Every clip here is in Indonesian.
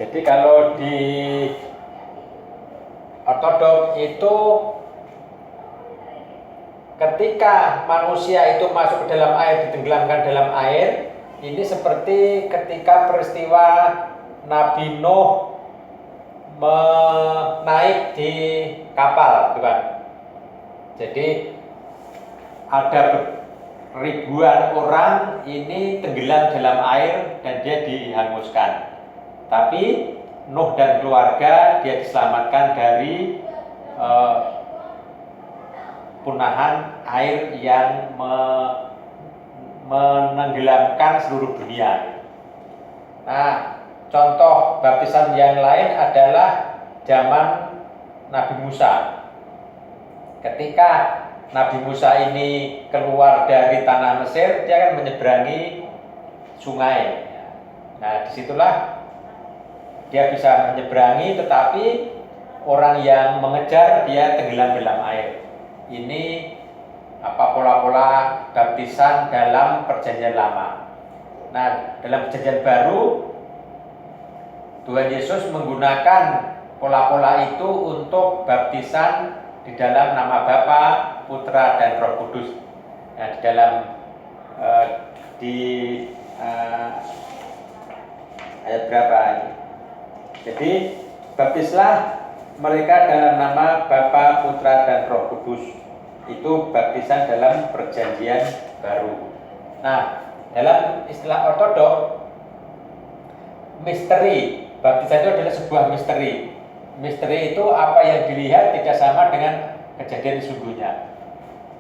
Jadi kalau di ortodok itu ketika manusia itu masuk ke dalam air, ditenggelamkan dalam air, ini seperti ketika peristiwa Nabi Nuh naik di kapal, bukan? Jadi ada ribuan orang ini tenggelam dalam air dan dia dihanguskan. Tapi Nuh dan keluarga dia diselamatkan dari punahan air yang menenggelamkan seluruh dunia. Nah, contoh baptisan yang lain adalah zaman Nabi Musa. Ketika Nabi Musa ini keluar dari tanah Mesir, dia akan menyeberangi sungai. Nah, disitulah dia bisa menyeberangi, tetapi orang yang mengejar dia tenggelam dalam air. Ini pola-pola baptisan dalam perjanjian lama. Nah, dalam perjanjian baru Tuhan Yesus menggunakan pola-pola itu untuk baptisan di dalam nama Bapa, Putra, dan Roh Kudus. Nah, di dalam ayat berapa ini? Jadi baptislah mereka dalam nama Bapa, Putra, dan Roh Kudus. Itu baptisan dalam perjanjian baru. Nah, dalam istilah ortodok, misteri baptisan itu adalah sebuah misteri. Misteri itu apa yang dilihat tidak sama dengan kejadian sesungguhnya.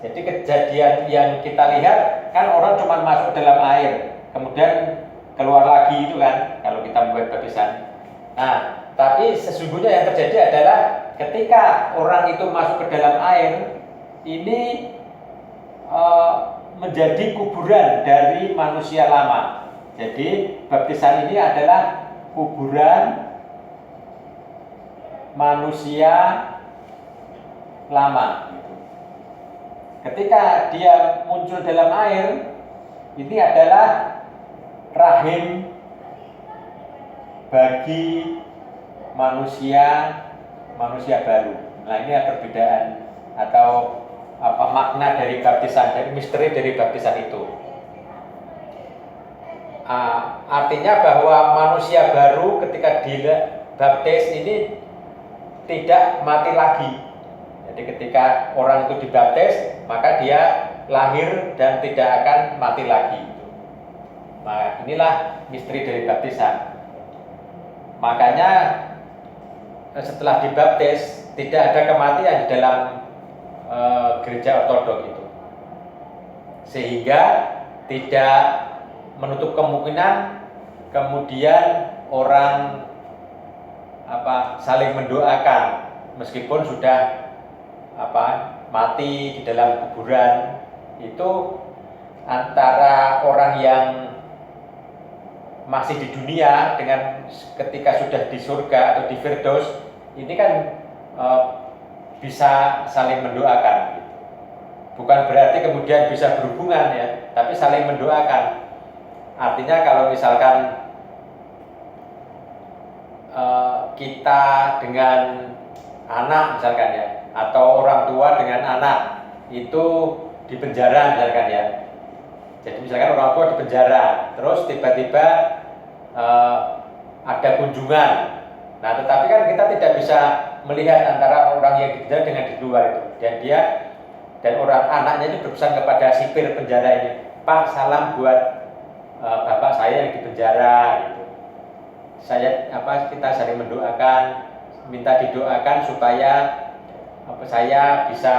Jadi kejadian yang kita lihat kan orang cuma masuk dalam air, kemudian keluar lagi itu kan kalau kita membuat baptisan. Nah, tapi sesungguhnya yang terjadi adalah ketika orang itu masuk ke dalam air, ini menjadi kuburan dari manusia lama. Jadi baptisan ini adalah kuburan manusia lama. Ketika dia muncul dalam air, ini adalah rahim bagi manusia baru. Nah, ini ada perbedaan atau makna dari baptisan, dari misteri dari baptisan itu. Artinya bahwa manusia baru ketika dibaptis ini tidak mati lagi. Jadi ketika orang itu dibaptis, maka dia lahir dan tidak akan mati lagi. Nah, inilah misteri dari baptisan. Makanya setelah dibaptis tidak ada kematian di dalam gereja ortodok itu, sehingga tidak menutup kemungkinan kemudian orang saling mendoakan meskipun sudah mati di dalam kuburan. Itu antara orang yang masih di dunia dengan ketika sudah di surga atau di Firdaus, ini kan bisa saling mendoakan. Bukan berarti kemudian bisa berhubungan ya, tapi saling mendoakan. Artinya kalau misalkan kita dengan anak misalkan ya, atau orang tua dengan anak itu di penjara misalkan ya. Jadi misalkan orang tua di penjara, terus tiba-tiba ada kunjungan. Nah, tetapi kan kita tidak bisa melihat antara orang yang di penjara dengan di luar itu. Dan orang anaknya ini berpesan kepada sipir penjara ini, Pak, salam buat bapak saya yang di penjara gitu. Kita saling mendoakan, minta didoakan supaya saya bisa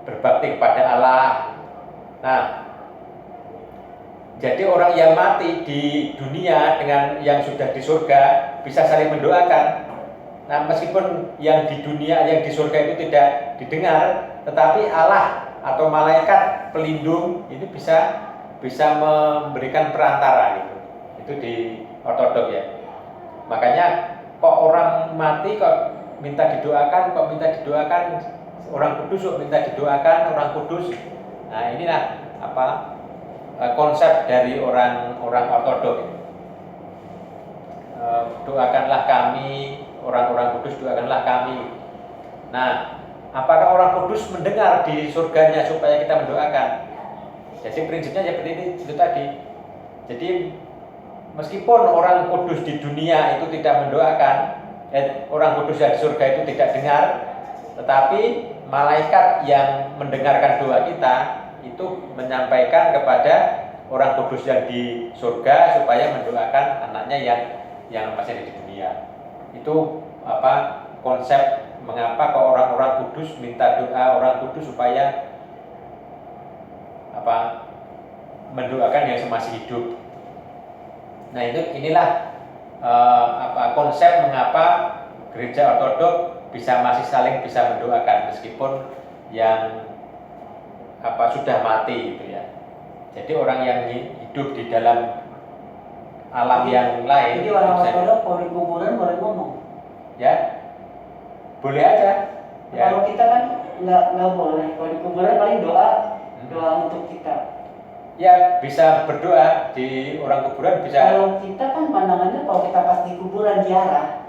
berbakti kepada Allah. Nah, jadi orang yang mati di dunia dengan yang sudah di surga bisa saling mendoakan. Nah, meskipun yang di dunia, yang di surga itu tidak didengar, tetapi Allah atau malaikat pelindung ini bisa memberikan perantara gitu. Itu di ortodok ya. Makanya kok orang mati kok minta didoakan, orang kudus kok minta didoakan, orang kudus. Nah inilah konsep dari orang ortodok. Doakanlah kami, orang-orang kudus doakanlah kami. Nah, apakah orang kudus mendengar di surganya supaya kita mendoakan? Jadi prinsipnya seperti itu tadi. Jadi meskipun orang kudus di dunia itu tidak mendoakan, orang kudus yang di surga itu tidak dengar, tetapi malaikat yang mendengarkan doa kita itu menyampaikan kepada orang kudus yang di surga supaya mendoakan anaknya yang masih ada di dunia. Itu konsep mengapa kok orang-orang kudus minta doa orang kudus supaya mendoakan yang masih hidup. Nah inilah konsep mengapa gereja ortodok masih saling bisa mendoakan meskipun yang sudah mati gitu ya. Jadi orang yang hidup di dalam alam yang lain. Jadi orang ortodok kalau di kuburan boleh ngomong. Ya, boleh aja. Ya. Kalau kita kan nggak boleh. Kalau di kuburan paling doa untuk kita. Ya bisa berdoa di orang kuburan bisa. Kalau kita kan pandangannya kalau kita pas di kuburan ziarah,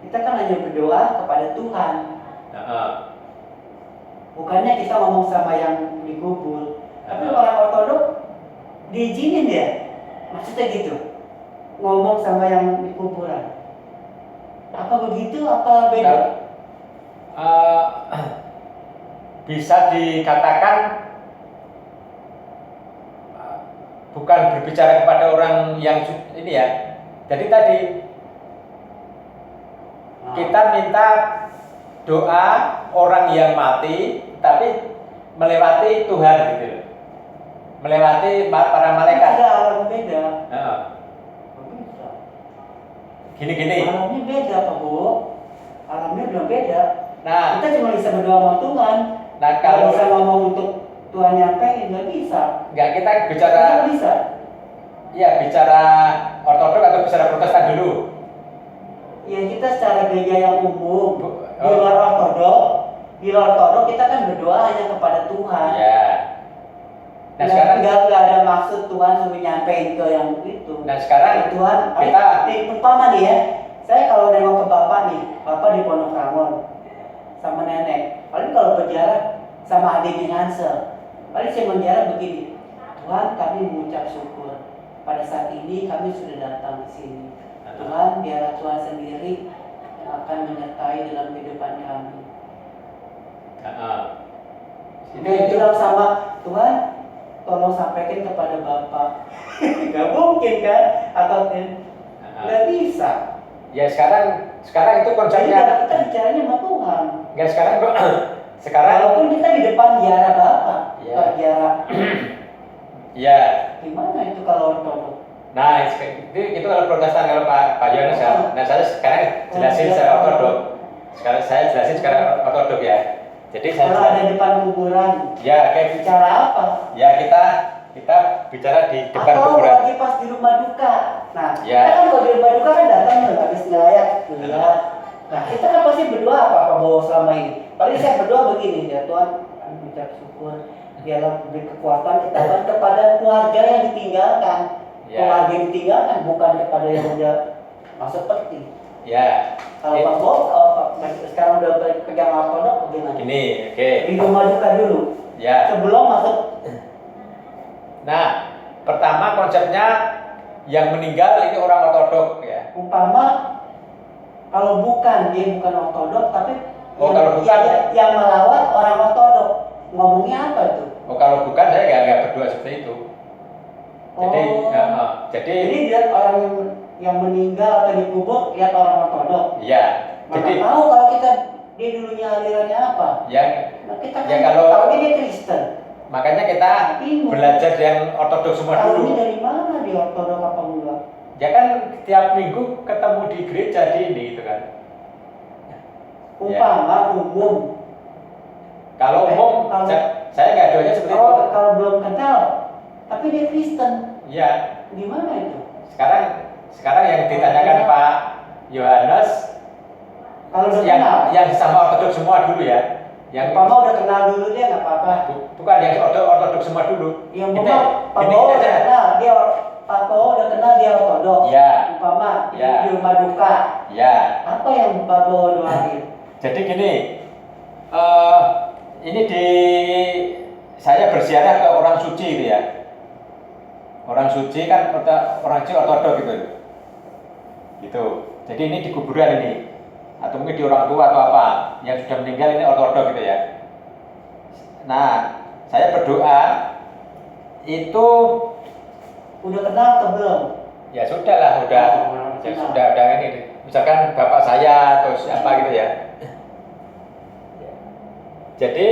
kita kan hanya berdoa kepada Tuhan. Bukannya kita ngomong sama yang dikubur. Tapi orang ortodok diizinin ya, maksudnya gitu, ngomong sama yang di kuburan. Apa begitu? Apa beda? Bisa dikatakan bukan berbicara kepada orang yang ini ya. Jadi tadi kita minta doa orang yang mati, tapi melewati Tuhan gitu. Melewati para malaikat. Ada alam beda. Gini. Alamnya beda Pak Bu. Alamnya udah beda. Nah, kita cuma bisa berdoa sama Tuhan. Nah kalau bisa ngomong untuk Tuhan nyampein nggak bisa. Nggak, kita bicara. Nggak bisa. Iya, bicara ortodok atau bicara Protestan dulu? Ya kita secara gereja yang umum. Di luar ortodok kita kan berdoa hanya kepada Tuhan. Ya. Nah sekarang nggak ada maksud Tuhan suruh nyampein ke yang itu. Nah sekarang Tuhan kita umpama nih ya, saya kalau nengok ke bapak di Pondok Rangon sama nenek, paling kalau berjarak sama adiknya Hansel, paling saya menjarah begini, Tuhan kami mengucap syukur pada saat ini kami sudah datang ke sini. Tuhan biarlah Tuhan sendiri yang akan menyertai dalam kehidupan kami. Itu bilang sama Tuhan, tolong sampaikan kepada Bapak. Gak mungkin kan? Atau nggak bisa. Ya sekarang itu konsepnya. Kita bicaranya sama Tuhan. Enggak sekarang. Walaupun kita di depan ziarah Bapak, ziarah. Iya. Gimana itu kalau ortodok? Nah itu kalau Protestan, kalau Pak Yohanes ya. Nah saya sekarang jelasin secara ortodok. Sekarang saya jelasin secara ortodok ya. Jadi kalau ada depan kuburan, ya kayak bicara apa? Ya kita bicara di depan atau kuburan. Atau lagi pas di rumah duka. Nah, ya. Kita kan kalau di rumah duka kan datang habis ngelayat. Nah, kita kan pasti berdoa apa bawa selama ini. Paling saya berdoa begini ya Tuhan, ucap syukur, biarlah beri kekuatan kita kepada keluarga yang ditinggalkan. Keluarga yang ditinggalkan bukan kepada yang udah masuk peti. Ya. Kalau Pak Bob, sekarang udah pegang ortodok bagaimana? Ini, Di rumah duka dulu. Ya. Sebelum masuk. Nah, pertama konsepnya yang meninggal ini orang ortodok ya. Umpama kalau dia bukan ortodok tapi yang melawat orang ortodok, ngomongnya apa itu? Kalau bukan saya nggak berdoa seperti itu. Jadi dia orang yang meninggal atau dikubur lihat orang ortodok. Iya. Jadi tahu kalau dia dulunya alirannya apa? Ya. Nah, kita kan kalau tahu dia Kristen. Makanya kita belajar yang ortodok semua dulu. Tahu dari mana di ortodok apa enggak? Ya kan tiap minggu ketemu di gereja di ini itu kan. Umpama umum. Kalau umum saya nggak doanya seperti itu. Kalau belum kenal, tapi dia Kristen. Iya. Gimana itu? Sekarang yang ditanyakan Pak Yohanes Kalau udah kenal, yang sama ortodoks semua dulu ya. Yang Pak Mo udah kenal dulu dia nggak apa-apa. Bukan yang ortodoks semua dulu. Yang Pak Mo udah kenal dia, Pak Mo udah kenal dia ortodoks. Ya. Umpama Ya. di rumah duka. Ya. Apa yang Pak Mo doain? Jadi gini, ini saya berziarah ke orang suci gitu ya. Orang suci kan orang suci ortodoks gitu. Gitu. Jadi ini di kuburan ini, atau mungkin di orang tua atau apa yang sudah meninggal ini ortodoks gitu ya. Nah, saya berdoa itu udah kenal atau belum? Ya sudah lah, sudah ini. Misalkan bapak saya atau siapa gitu ya. Jadi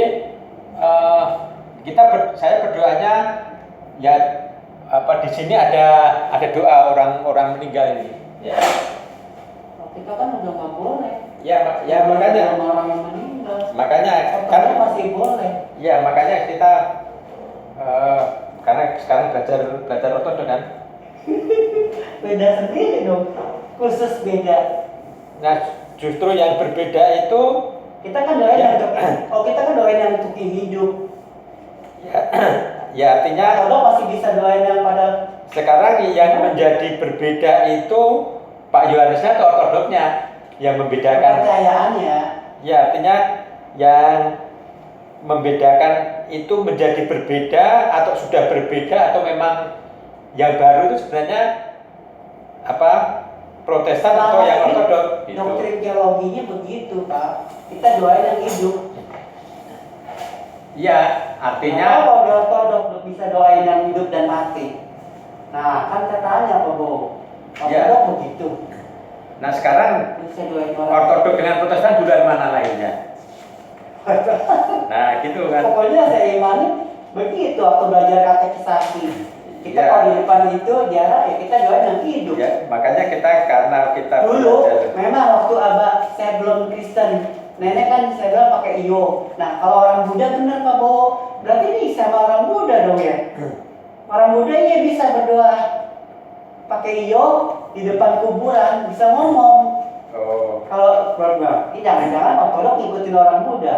saya berdoanya ya di sini ada doa orang meninggal ini. Ya. Kita kan udah nggak boleh. Ya makanya. Orang yang meninggal. Makanya kan masih boleh. Ya makanya kita karena sekarang belajar ortodoks kan. Beda sendiri dong, khusus beda. Nah justru yang berbeda itu kita kan doain kita kan doain yang untuk hidup. Ya artinya kalau masih bisa doain yang pada sekarang yang menjadi berbeda itu Pak Yohanesnya atau ortodoksnya yang membedakan kepercayaannya. Ya artinya yang membedakan itu menjadi berbeda atau sudah berbeda atau memang yang baru itu sebenarnya Protestan atau yang ortodoks gitu. Doktrin teologinya begitu, Pak. Kita doain yang hidup. Iya, artinya kalau di ortodoks bisa doain yang hidup dan mati. Nah, kan katanya Pak Bo. Ortodoks begitu. Nah, sekarang bisa doain orang ortodoks dengan Protestan duluan mana lainnya? Nah, gitu kan. Pokoknya saya imani begitu waktu belajar katekisasi. Kita kalau di depan itu jarak ya kita doain yang hidup. Ya, makanya karena kita dulu belajar. Memang waktu saya belum Kristen, nenek kan saya bilang pakai iyo. Nah kalau orang Buddha benar Pak Bo, berarti ini sama orang Buddha dong ya. Orang Buddha iya bisa berdoa pakai iyo di depan kuburan, bisa ngomong. Oh. Kalau jangan-jangan ortodoks ngikutin orang Buddha.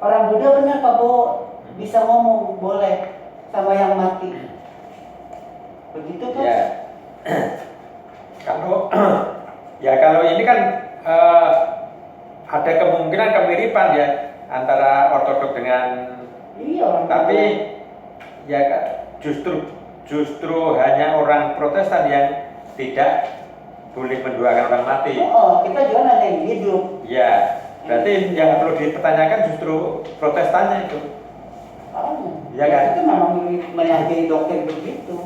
Orang Buddha benar Pak Bo, bisa ngomong, boleh sama yang mati. Begitu kan? Ya. Kalau ini kan ada kemungkinan kemiripan ya antara ortodoks dengan tapi ya justru hanya orang Protestan yang tidak boleh mendoakan orang mati. Kita juga ada yang hidup. Ya, berarti yang perlu dipertanyakan justru Protestannya itu. Ya kan? Itu memang meyakini doktrin begitu.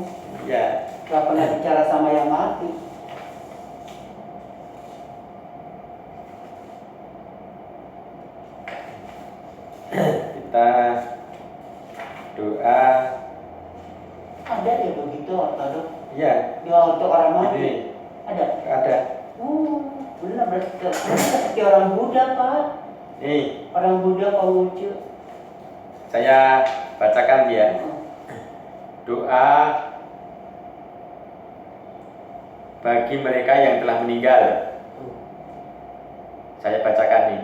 Ya. Gak pernah bicara sama yang mati. Kita doa. Ada ya begitu ortodoks? Iya. Doa untuk orang mati. Ini. Ada. Benar berarti seperti orang Buddha Pak. Nih. Orang Buddha Konghucu. Saya bacakan ya. Doa bagi mereka yang telah meninggal. Saya bacakan nih.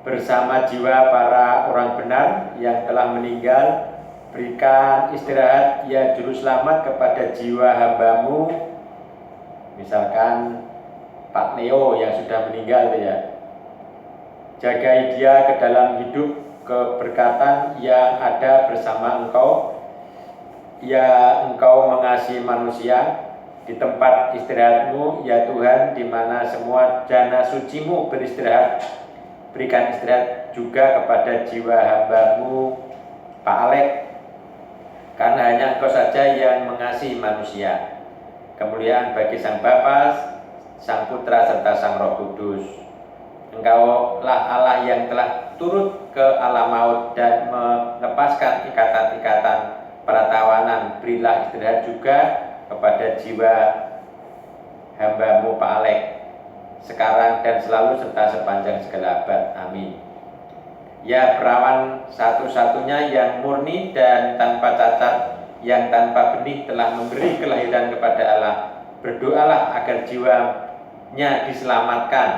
Bersama jiwa para orang benar yang telah meninggal, berikan istirahat ya juru selamat kepada jiwa hambamu. Misalkan Pak Leo yang sudah meninggal ya. Jagai dia ke dalam hidup keberkatan yang ada bersama engkau. Ya engkau mengasihi manusia di tempat istirahatmu ya Tuhan, di mana semua jana sucimu beristirahat. Berikan istirahat juga kepada jiwa hambamu Pak Alek, karena hanya engkau saja yang mengasihi manusia. Kemuliaan bagi Sang Bapa, Sang Putra serta Sang Roh Kudus. Engkaulah Allah yang telah turut ke alam maut dan melepaskan ikatan-ikatan peratawanan. Berilah istirahat juga kepada jiwa hambamu Pak Alek, sekarang dan selalu serta sepanjang segala abad. Amin. Ya perawan satu-satunya yang murni dan tanpa cacat, yang tanpa benih telah memberi kelahiran kepada Allah, berdoalah agar jiwa hidupnya diselamatkan.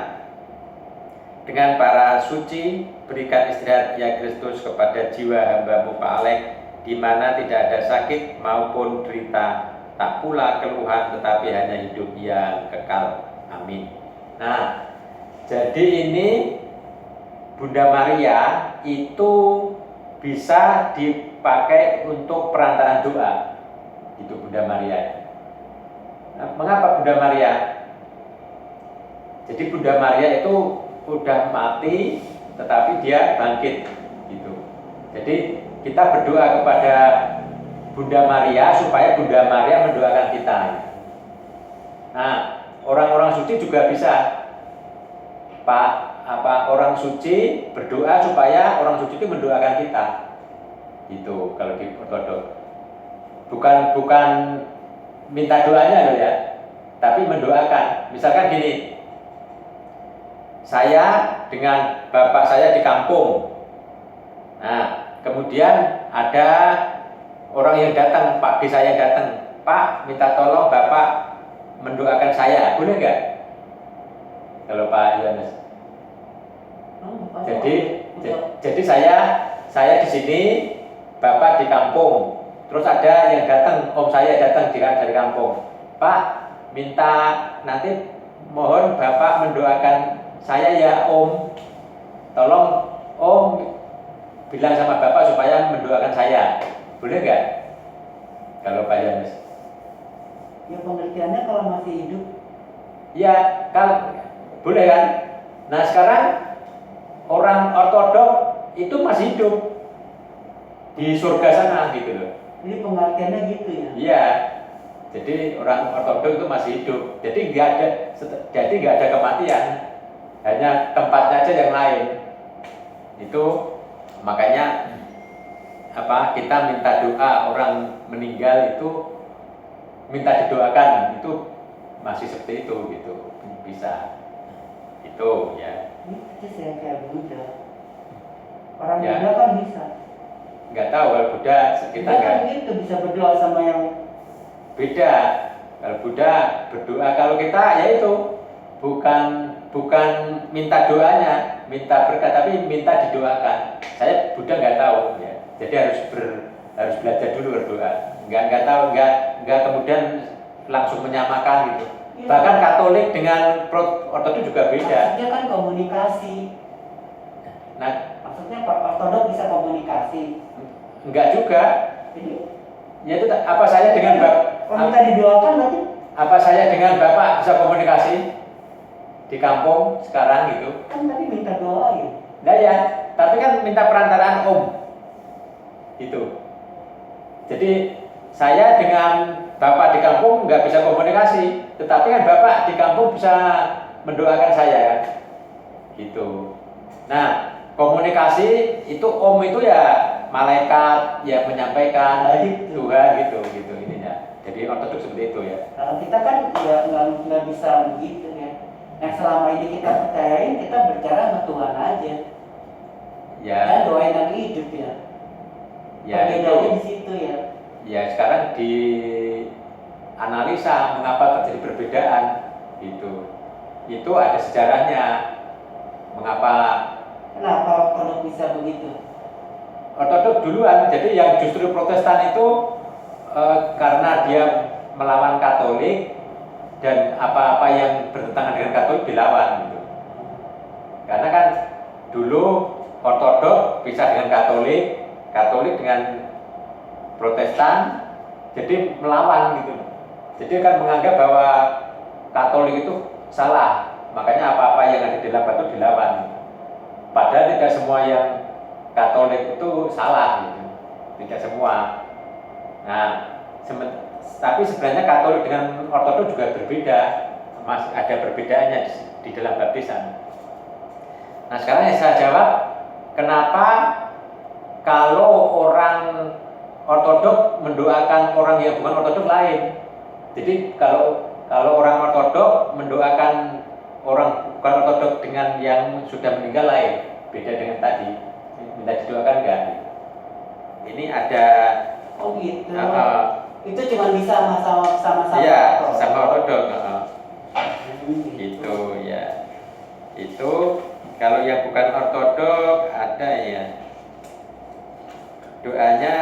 Dengan para suci, berikan istirahat ya Kristus kepada jiwa hamba-Mu Pak Alek, di mana tidak ada sakit maupun derita, tak pula keluhan, tetapi hanya hidup yang kekal. Amin. Nah, jadi ini Bunda Maria itu bisa dipakai untuk perantaraan doa. Itu Bunda Maria. Nah, mengapa Bunda Maria? Jadi Bunda Maria itu udah mati tetapi dia bangkit gitu. Jadi kita berdoa kepada Bunda Maria supaya Bunda Maria mendoakan kita. Nah, orang-orang suci juga bisa orang suci berdoa supaya orang suci itu mendoakan kita. Gitu kalau di ortodok. Bukan minta doanya loh ya, tapi mendoakan. Misalkan gini, saya dengan bapak saya di kampung. Nah, kemudian ada orang yang datang, Pak D saya datang, Pak minta tolong bapak mendoakan saya, boleh nggak? Kalau Pak Yohanes. Jadi saya di sini, bapak di kampung. Terus ada yang datang, om saya datang dari kampung. Pak, minta nanti mohon bapak mendoakan saya ya om. Tolong om bilang sama bapak supaya mendoakan saya. Boleh nggak? Kalau Pak Yohanes. Ya pengertiannya kalau masih hidup. Ya, kalau boleh kan? Nah sekarang orang ortodok itu masih hidup di surga sana gitu loh. Ini pengertiannya gitu ya? Iya. Jadi orang ortodok itu masih hidup. Jadi nggak ada kematian. Hanya tempatnya aja yang lain. Itu makanya kita minta doa orang meninggal itu minta didoakan itu masih seperti itu gitu bisa itu ya. Itu saya kayak Buddha. Orang Ya. Buddha kan bisa. Nggak tahu kalau Buddha kita Buddha nggak kan gitu bisa berdoa sama yang beda. Kalau Buddha berdoa, kalau kita ya itu bukan minta doanya, minta berkat, tapi minta didoakan. Saya Buddha nggak tahu ya. Jadi harus belajar dulu berdoa. Nggak tahu, nggak kemudian langsung menyamakan gitu. Ya. Bahkan Katolik dengan Ortodok juga beda. Maksudnya kan komunikasi. Nah, Maksudnya Ortodok bisa komunikasi. enggak juga. Jadi Ya itu apa saya dengan kalau minta didoakan berarti apa saya dengan Bapak bisa komunikasi di kampung sekarang gitu? kan tadi minta doa ya. Nah ya, tapi kan minta perantaraan om. Gitu. Jadi saya dengan Bapak di kampung nggak bisa komunikasi, tetapi kan Bapak di kampung bisa mendoakan saya kan, gitu. Nah, komunikasi itu om itu ya malaikat yang menyampaikan Tuhan gitu ininya. Jadi ortodok seperti itu ya. Kalau kita kan ya nggak bisa begitu ya. Yang selama ini kita percayain kita berbicara sama Tuhan aja. Ya. Dan doain yang hidup ya. Ya Perbedaannya itu. di situ ya. Ya sekarang di analisa mengapa terjadi perbedaan gitu. Itu ada sejarahnya. Mengapa Ortodok bisa begitu? Ortodok duluan, jadi yang justru Protestan itu karena dia melawan Katolik dan apa-apa yang bertentangan dengan Katolik dilawan gitu. Karena kan dulu Ortodok bisa dengan Katolik, Katolik dengan Protestan, jadi melawan gitu. Jadi kan menganggap bahwa Katolik itu salah, makanya apa-apa yang ada di dalam batu dilawan. Padahal tidak semua yang Katolik itu salah gitu, tidak semua. Nah, tapi sebenarnya Katolik dengan Ortodok juga berbeda, masih ada perbedaannya di dalam baptisan. Nah sekarang yang saya jawab, kenapa kalau orang Ortodok mendoakan orang yang bukan Ortodok lain? Jadi kalau orang Ortodok mendoakan orang bukan Ortodok dengan yang sudah meninggal lain, beda dengan tadi. Minta didoakan enggak? Ini ada. Oh gitu. Itu cuma bisa sama-sama. Iya, sama Ortodok. Itu ya. Itu kalau yang bukan ortodok ada ya doanya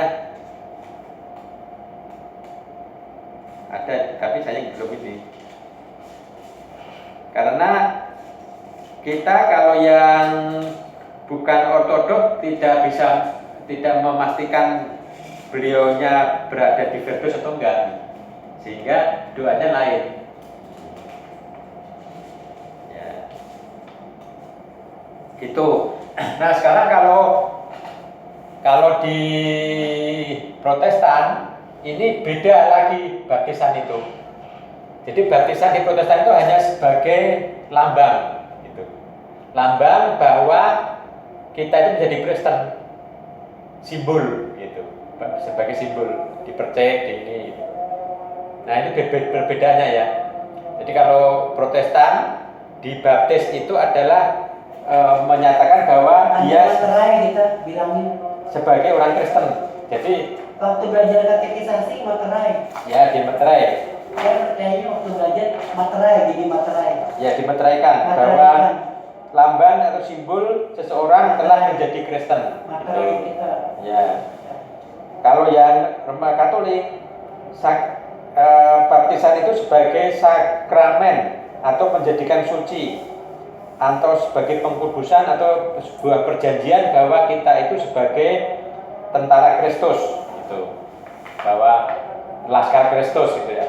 ada, tapi saya belum ini. Karena kita kalau yang bukan ortodok tidak memastikan beliaunya berada di Firdaus atau enggak, sehingga doanya lain. Ya. Gitu. Nah sekarang kalau di Protestan ini beda lagi baptisan itu. Jadi baptisan di Protestan itu hanya sebagai lambang, gitu. Lambang bahwa kita itu menjadi Kristen, simbol, gitu. Sebagai simbol dipercaya di ini. Gitu. Nah ini berbedanya ya. Jadi kalau Protestan dibaptis itu adalah menyatakan bahwa dia kita bilangin sebagai orang Kristen. Jadi waktu belajar katekisasi materai. Ya dimeterai. Saya percayanya waktu belajar materai, jadi materai. Ya dimeteraikan bahwa lambang atau simbol seseorang telah menjadi Kristen. Materai kita. Ya. Kalau yang Roma Katolik, baptisan itu sebagai sakramen atau menjadikan suci, atau sebagai pengkudusan atau sebuah perjanjian bahwa kita itu sebagai tentara Kristus, gitu. Bahwa Laskar Kristus, gitu ya.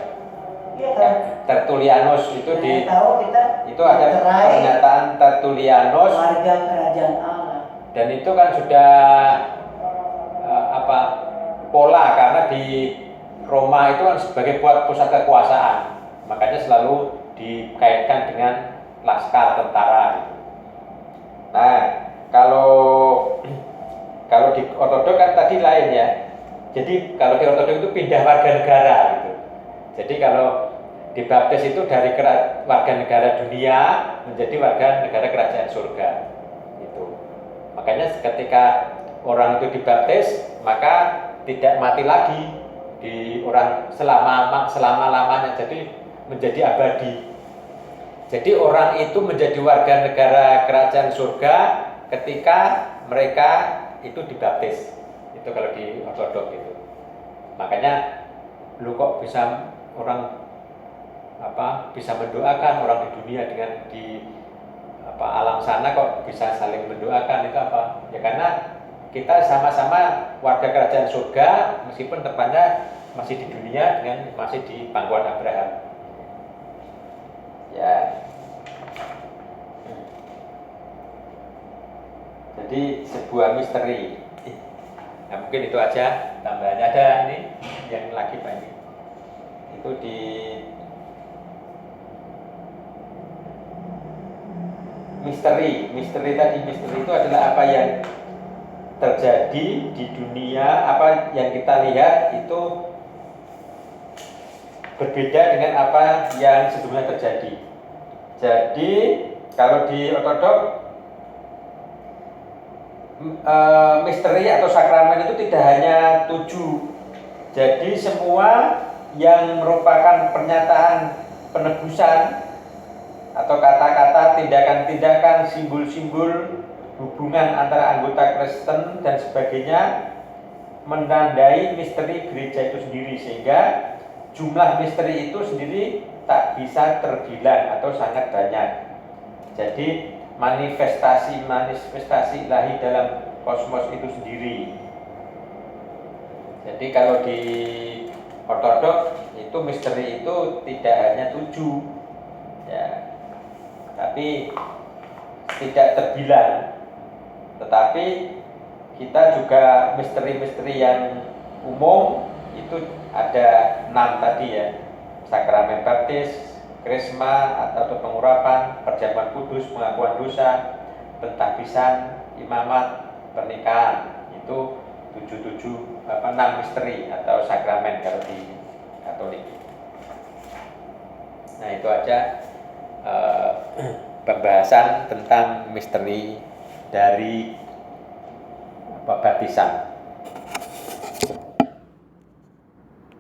Iya kan? Tertullianus itu itu ada materai, pernyataan Tertullianus warga kerajaan Allah. dan itu kan sudah pola, karena di Roma itu kan sebagai pusat kekuasaan, makanya selalu dikaitkan dengan laskar tentara. Nah kalau di ortodok kan tadi lain ya. Jadi kalau di ortodok itu pindah warga negara, gitu. Jadi kalau dibaptis itu dari warga negara dunia menjadi warga negara kerajaan surga, gitu. Makanya ketika orang itu dibaptis, maka tidak mati lagi di orang selama-lamanya, jadi menjadi abadi. Jadi orang itu menjadi warga negara kerajaan surga ketika mereka itu dibaptis. Itu kalau di ortodok itu. Makanya lu kok bisa orang bisa mendoakan orang di dunia dengan di alam sana kok bisa saling mendoakan, itu apa? Ya karena kita sama-sama warga kerajaan surga meskipun tempatnya masih di dunia dengan masih di pangkuan Abraham. Ya. Jadi sebuah misteri. Nah, mungkin itu aja tambahannya. Ada ini yang lagi banyak. Itu di misteri itu adalah apa yang terjadi di dunia, apa yang kita lihat itu berbeda dengan apa yang sebelumnya terjadi. Jadi kalau di ortodok misteri atau sakramen itu tidak hanya 7. Jadi semua yang merupakan pernyataan penebusan atau kata-kata, tindakan-tindakan, simbol-simbol hubungan antara anggota Kristen dan sebagainya menandai misteri gereja itu sendiri, sehingga jumlah misteri itu sendiri tak bisa terbilang atau sangat banyak. Jadi manifestasi ilahi dalam kosmos itu sendiri. Jadi kalau di ortodok itu misteri itu tidak hanya 7 ya, tapi tidak terbilang. Tetapi kita juga misteri-misteri yang umum itu ada 6 tadi ya. Sakramen baptis, krisma atau pengurapan, perjamuan kudus, pengakuan dosa, pentahbisan, imamat, pernikahan. Itu 6 misteri atau sakramen kalau di Katolik. Nah itu aja pembahasan tentang misteri dari baptisan.